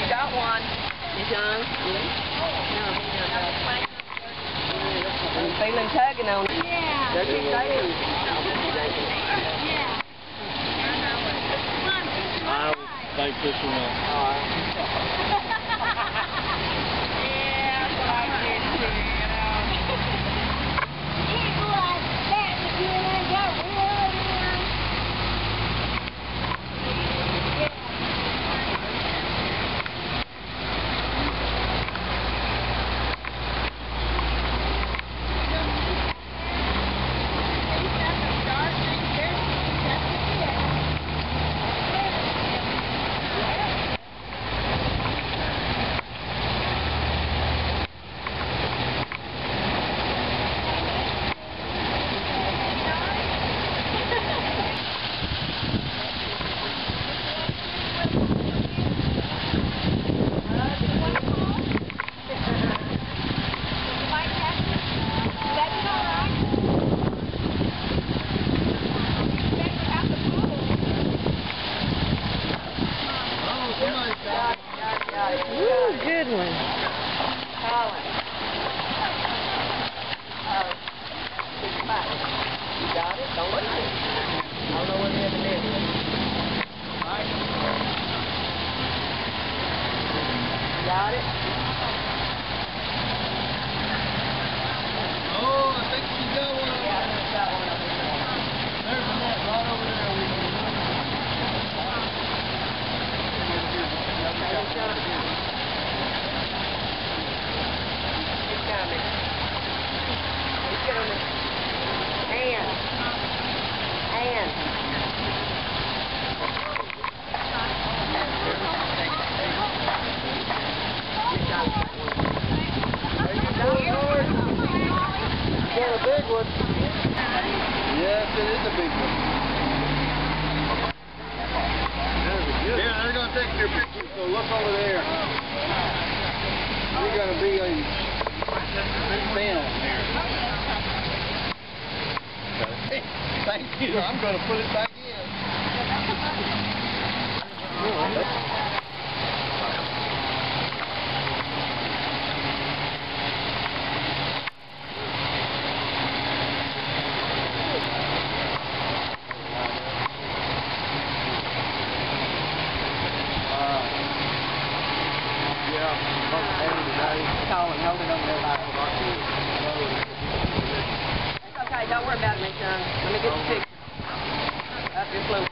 Got one. He's young. I'm feeling tugging on it. Yeah. Does he say it? Yeah. I would think this one up. Yeah, that's what I did too, you know. It's like that, you know, got really in. Woo, good one. Colin. You got it? Don't look at it. I don't know what the other is. Got it? Oh, I think she got one. Yeah, I just got one over there. There's a net right over there. He's coming. He's coming. Ann. Got a big one. Yes, it is a big one. Yeah, they're going to take your picture, so look over there. You're going to be a fan here. Okay. Thank you. I'm going to put it back in. Colin, hold it over there by It's okay, don't worry about it, Miss Young. Let me get the picture. Up your float.